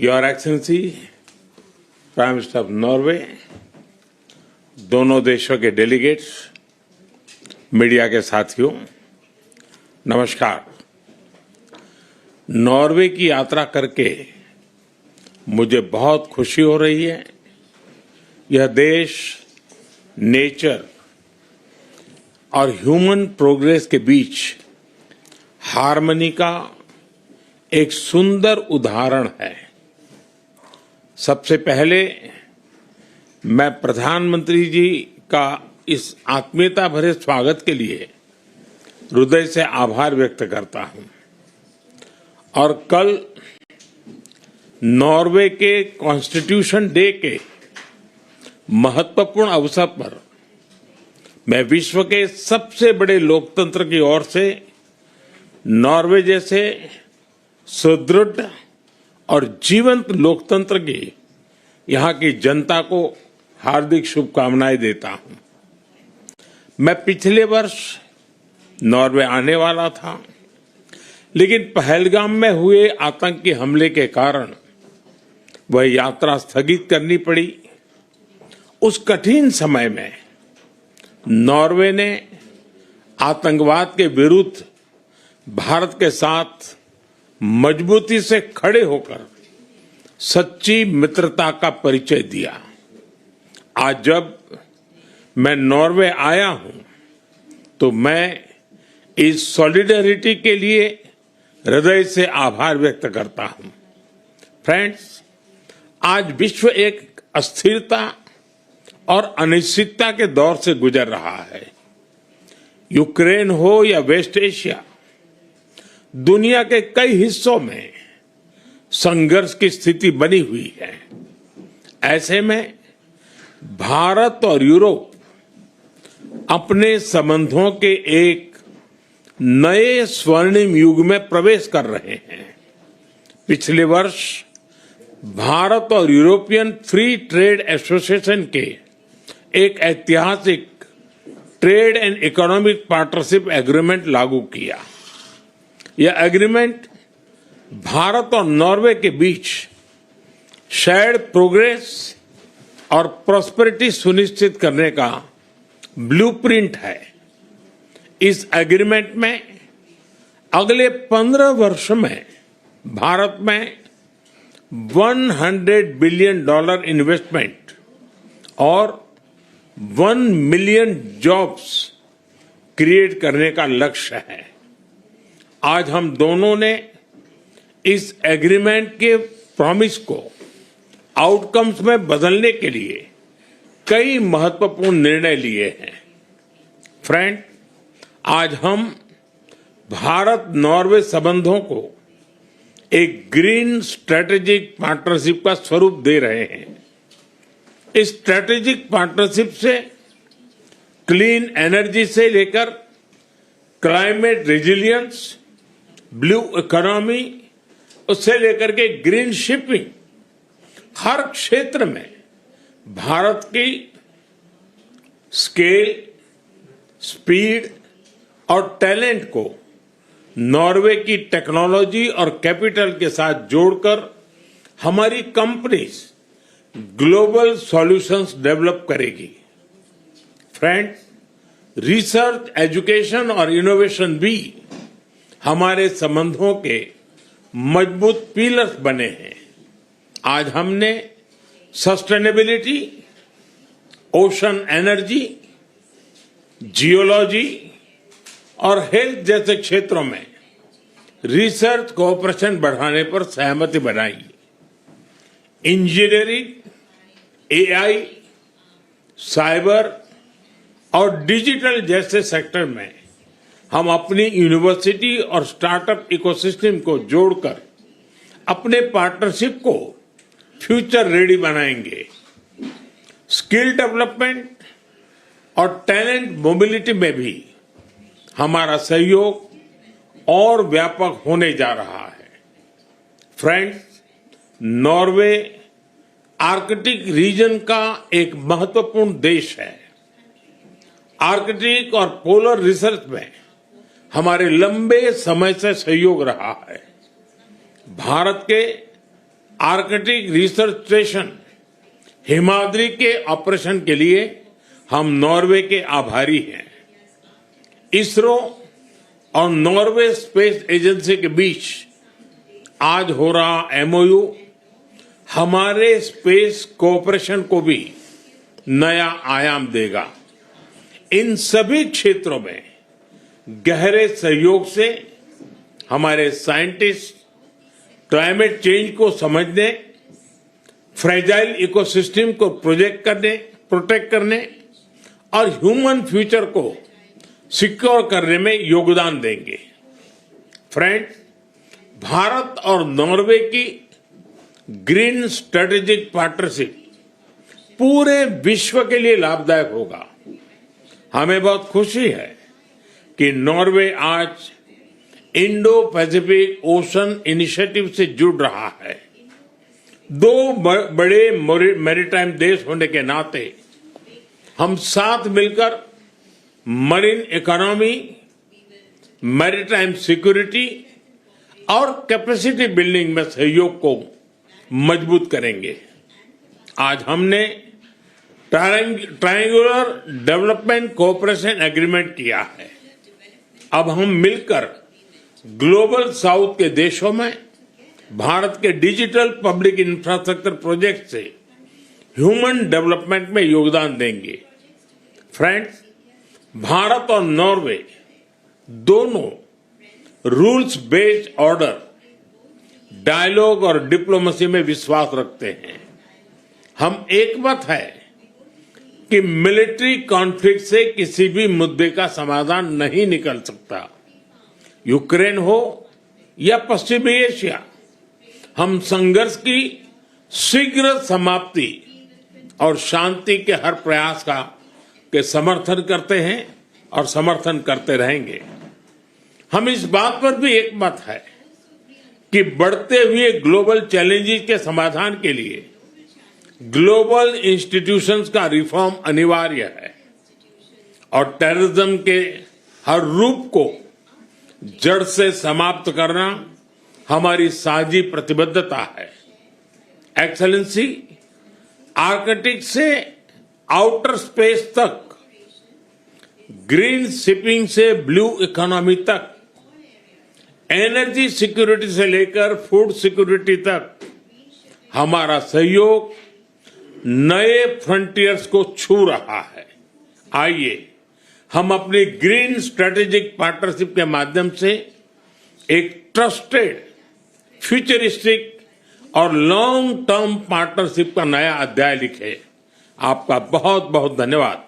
Your excellency prime minister of Norway, दोनों देशों के डेलीगेट्स, मीडिया के साथियों, नमस्कार। नॉर्वे की यात्रा करके मुझे बहुत खुशी हो रही है। यह देश नेचर और ह्यूमन प्रोग्रेस के बीच हार्मनी का एक सुंदर उदाहरण है। सबसे पहले मैं प्रधानमंत्री जी का इस आत्मीयता भरे स्वागत के लिए हृदय से आभार व्यक्त करता हूं और कल नॉर्वे के कॉन्स्टिट्यूशन डे के महत्वपूर्ण अवसर पर मैं विश्व के सबसे बड़े लोकतंत्र की ओर से नॉर्वे जैसे सुदृढ़ और जीवंत लोकतंत्र की यहां की जनता को हार्दिक शुभकामनाएं देता हूं। मैं पिछले वर्ष नॉर्वे आने वाला था, लेकिन पहलगाम में हुए आतंकी हमले के कारण वह यात्रा स्थगित करनी पड़ी। उस कठिन समय में नॉर्वे ने आतंकवाद के विरुद्ध भारत के साथ मजबूती से खड़े होकर सच्ची मित्रता का परिचय दिया। आज जब मैं नॉर्वे आया हूं तो मैं इस सॉलिडेरिटी के लिए हृदय से आभार व्यक्त करता हूं। फ्रेंड्स, आज विश्व एक अस्थिरता और अनिश्चितता के दौर से गुजर रहा है। यूक्रेन हो या वेस्ट एशिया, दुनिया के कई हिस्सों में संघर्ष की स्थिति बनी हुई है। ऐसे में भारत और यूरोप अपने संबंधों के एक नए स्वर्णिम युग में प्रवेश कर रहे हैं। पिछले वर्ष भारत और यूरोपियन फ्री ट्रेड एसोसिएशन के एक ऐतिहासिक trade and economic partnership agreement लागू किया। यह एग्रीमेंट भारत और नॉर्वे के बीच शेयर्ड प्रोग्रेस और प्रॉस्पेरिटी सुनिश्चित करने का ब्लूप्रिंट है। इस एग्रीमेंट में अगले 15 वर्ष में भारत में $100 बिलियन इन्वेस्टमेंट और 1 मिलियन जॉब्स क्रिएट करने का लक्ष्य है। आज हम दोनों ने इस एग्रीमेंट के प्रॉमिस को आउटकम्स में बदलने के लिए कई महत्वपूर्ण निर्णय लिए हैं। फ्रेंड, आज हम भारत नॉर्वे संबंधों को एक ग्रीन स्ट्रेटेजिक पार्टनरशिप का स्वरूप दे रहे हैं। इस स्ट्रेटेजिक पार्टनरशिप से क्लीन एनर्जी से लेकर क्लाइमेट रेजिलियंस, ब्लू इकोनॉमी, उससे लेकर के ग्रीन शिपिंग, हर क्षेत्र में भारत की स्केल, स्पीड और टैलेंट को नॉर्वे की टेक्नोलॉजी और कैपिटल के साथ जोड़कर हमारी कंपनीज ग्लोबल सॉल्यूशंस डेवलप करेगी। फ्रेंड्स, रिसर्च, एजुकेशन और इनोवेशन भी हमारे संबंधों के मजबूत पिलर्स बने हैं। आज हमने सस्टेनेबिलिटी, ओशन एनर्जी, जियोलॉजी और हेल्थ जैसे क्षेत्रों में रिसर्च कोऑपरेशन बढ़ाने पर सहमति बनाई। इंजीनियरिंग, एआई, साइबर और डिजिटल जैसे सेक्टर में हम अपनी यूनिवर्सिटी और स्टार्टअप इकोसिस्टम को जोड़कर अपने पार्टनरशिप को फ्यूचर रेडी बनाएंगे। स्किल डेवलपमेंट और टैलेंट मोबिलिटी में भी हमारा सहयोग और व्यापक होने जा रहा है। फ्रेंड्स, नॉर्वे आर्कटिक रीजन का एक महत्वपूर्ण देश है। आर्कटिक और पोलर रिसर्च में हमारे लंबे समय से सहयोग रहा है। भारत के आर्कटिक रिसर्च स्टेशन हिमाद्री के ऑपरेशन के लिए हम नॉर्वे के आभारी हैं। इसरो और नॉर्वे स्पेस एजेंसी के बीच आज हो रहा एमओयू हमारे स्पेस कोऑपरेशन को भी नया आयाम देगा। इन सभी क्षेत्रों में गहरे सहयोग से हमारे साइंटिस्ट क्लाइमेट चेंज को समझने, फ्रेजाइल इकोसिस्टम को प्रोटेक्ट करने और ह्यूमन फ्यूचर को सिक्योर करने में योगदान देंगे। फ्रेंड्स, भारत और नॉर्वे की ग्रीन स्ट्रेटेजिक पार्टनरशिप पूरे विश्व के लिए लाभदायक होगा। हमें बहुत खुशी है कि नॉर्वे आज इंडो पैसिफिक ओशन इनिशिएटिव से जुड़ रहा है। दो बड़े मैरीटाइम देश होने के नाते हम साथ मिलकर मरीन इकोनॉमी, मैरीटाइम सिक्योरिटी और कैपेसिटी बिल्डिंग में सहयोग को मजबूत करेंगे। आज हमने ट्रायंगुलर डेवलपमेंट कोऑपरेशन एग्रीमेंट किया है। अब हम मिलकर ग्लोबल साउथ के देशों में भारत के डिजिटल पब्लिक इंफ्रास्ट्रक्चर प्रोजेक्ट से ह्यूमन डेवलपमेंट में योगदान देंगे। फ्रेंड्स, भारत और नॉर्वे दोनों रूल्स बेस्ड ऑर्डर, डायलॉग और डिप्लोमेसी में विश्वास रखते हैं। हम एकमत है कि मिलिट्री कॉन्फ्लिक्ट से किसी भी मुद्दे का समाधान नहीं निकल सकता। यूक्रेन हो या पश्चिमी एशिया, हम संघर्ष की शीघ्र समाप्ति और शांति के हर प्रयास के समर्थन करते हैं और समर्थन करते रहेंगे। हम इस बात पर भी एकमत है कि बढ़ते हुए ग्लोबल चैलेंजेस के समाधान के लिए ग्लोबल इंस्टीट्यूशंस का रिफॉर्म अनिवार्य है और टेररिज्म के हर रूप को जड़ से समाप्त करना हमारी साझी प्रतिबद्धता है। एक्सेलेंसी, आर्कटिक से आउटर स्पेस तक, ग्रीन शिपिंग से ब्लू इकोनॉमी तक, एनर्जी सिक्योरिटी से लेकर फूड सिक्योरिटी तक हमारा सहयोग नए फ्रंटियर्स को छू रहा है। आइए हम अपनी ग्रीन स्ट्रेटेजिक पार्टनरशिप के माध्यम से एक ट्रस्टेड, फ्यूचरिस्टिक और लॉन्ग टर्म पार्टनरशिप का नया अध्याय लिखें। आपका बहुत बहुत धन्यवाद।